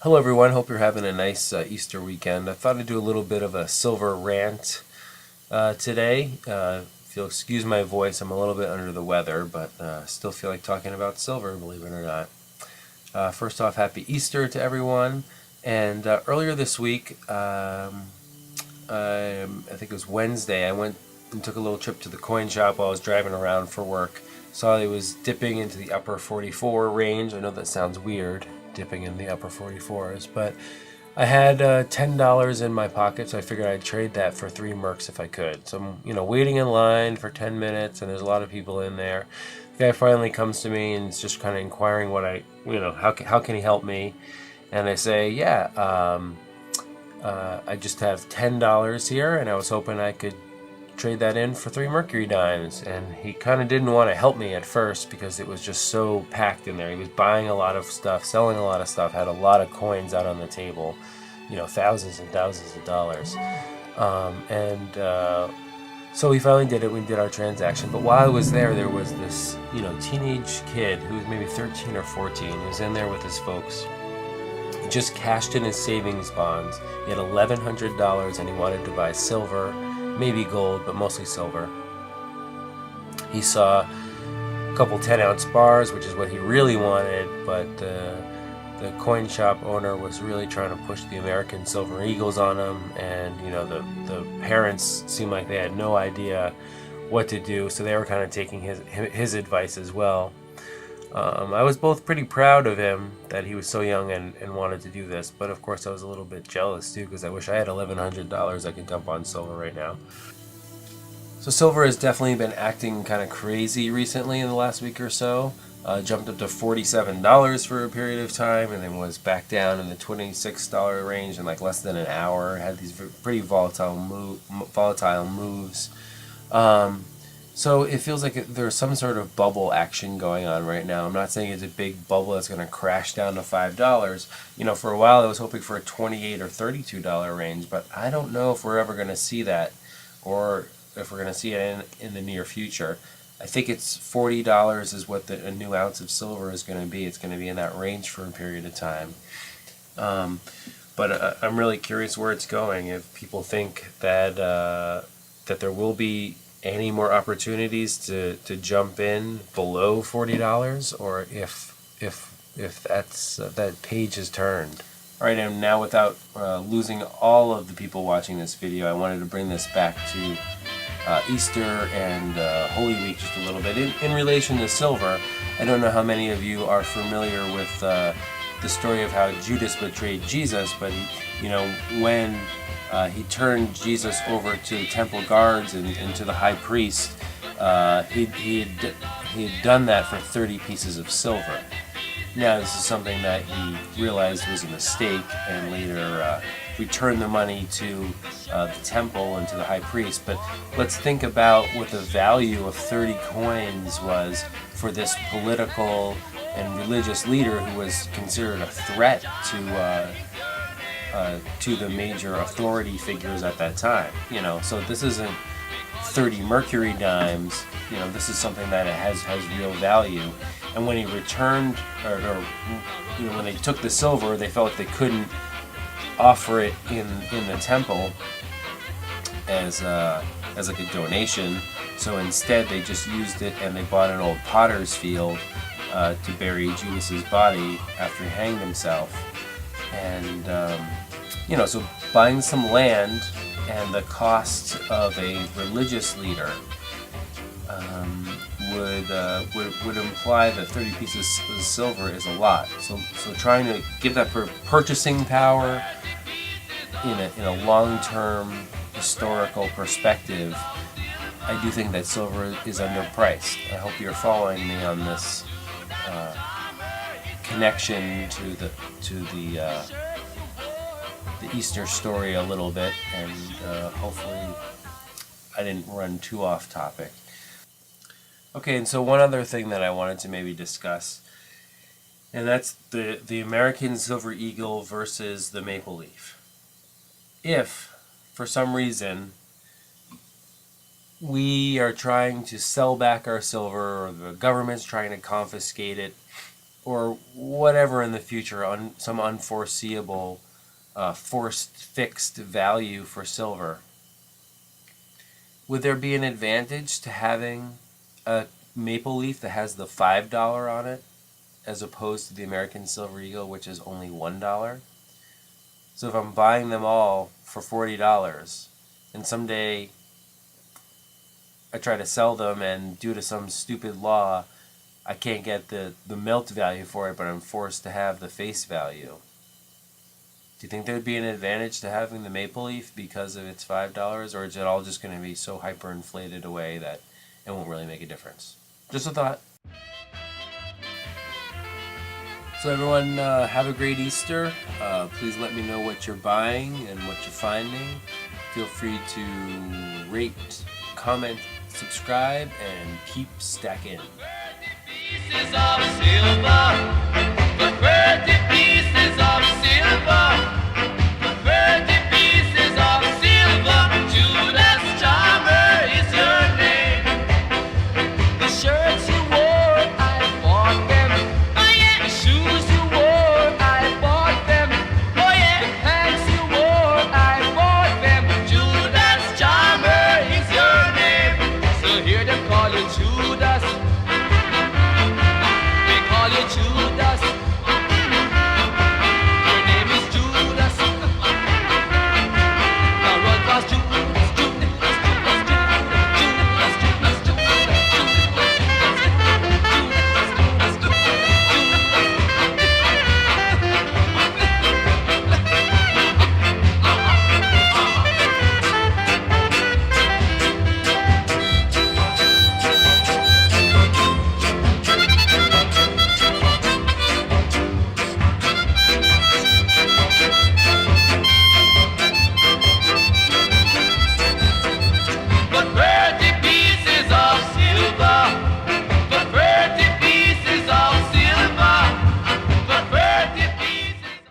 Hello everyone, hope you're having a nice Easter weekend. I thought I'd do a little bit of a silver rant today. If you'll excuse my voice, I'm a little bit under the weather, but still feel like talking about silver, believe it or not. First off, happy Easter to everyone. And earlier this week, I think it was Wednesday, I went and took a little trip to the coin shop while I was driving around for work. Saw it was dipping into the upper 44 range. I know that sounds weird, dipping in the upper 44s, but I had $10 in my pocket, so I figured I'd trade that for 3 Mercs if I could. So I'm, waiting in line for 10 minutes, and there's a lot of people in there. The guy finally comes to me and is just kind of inquiring what how can he help me? And I say, yeah, I just have $10 here, and I was hoping I could trade that in for 3 Mercury Dimes. And he kind of didn't want to help me at first because it was just so packed in there. He was buying a lot of stuff, selling a lot of stuff, had a lot of coins out on the table, thousands and thousands of dollars. So we finally did it. We did our transaction. But while I was there was this, teenage kid who was maybe 13 or 14. He was in there with his folks. He just cashed in his savings bonds. He had $1,100 and he wanted to buy silver, maybe gold, but mostly silver. He saw a couple 10-ounce bars, which is what he really wanted, but the coin shop owner was really trying to push the American Silver Eagles on him, and the parents seemed like they had no idea what to do, so they were kind of taking his advice as well. I was both pretty proud of him that he was so young and wanted to do this, but of course I was a little bit jealous too, because I wish I had $1,100 I could dump on silver right now. So silver has definitely been acting kind of crazy recently in the last week or so. Jumped up to $47 for a period of time, and then was back down in the $26 range in like less than an hour. Had these pretty volatile moves. So it feels like there's some sort of bubble action going on right now. I'm not saying it's a big bubble that's going to crash down to $5. For a while I was hoping for a $28 or $32 range, but I don't know if we're ever going to see that, or if we're going to see it in the near future. I think it's $40 is what a new ounce of silver is going to be. It's going to be in that range for a period of time. But I'm really curious where it's going. If people think that there will be any more opportunities to jump in below $40, or if that's that page is turned. All right, and now without losing all of the people watching this video, I wanted to bring this back to Easter and Holy Week just a little bit. In relation to silver, I don't know how many of you are familiar with the story of how Judas betrayed Jesus, but when he turned Jesus over to temple guards and to the high priest, he had done that for 30 pieces of silver. Now, this is something that he realized was a mistake, and later returned the money to the temple and to the high priest. But let's think about what the value of 30 coins was for this political and religious leader who was considered a threat to the major authority figures at that time. So this isn't 30 Mercury Dimes. This is something that has real value. And when he returned, or when they took the silver, they felt like they couldn't offer it in the temple as like a donation. So instead, they just used it, and they bought an old potter's field to bury Judas's body after he hanged himself. And so buying some land and the cost of a religious leader would imply that 30 pieces of silver is a lot. So trying to give that purchasing power in a long-term historical perspective, I do think that silver is underpriced. I hope you're following me on this connection to the Easter story a little bit, and hopefully I didn't run too off topic. Okay, and so one other thing that I wanted to maybe discuss, and that's the American Silver Eagle versus the Maple Leaf. If, for some reason, we are trying to sell back our silver, or the government's trying to confiscate it, or whatever in the future, some unforeseeable, forced fixed value for silver, would there be an advantage to having a maple leaf that has the $5 on it as opposed to the American Silver Eagle, which is only $1? So if I'm buying them all for $40 and someday I try to sell them and due to some stupid law I can't get the melt value for it, but I'm forced to have the face value, do you think there would be an advantage to having the maple leaf because of its $5, or is it all just going to be so hyperinflated away that it won't really make a difference? Just a thought. So everyone, have a great Easter. Please let me know what you're buying and what you're finding. Feel free to rate, comment, subscribe, and keep stacking. Pieces of silver, the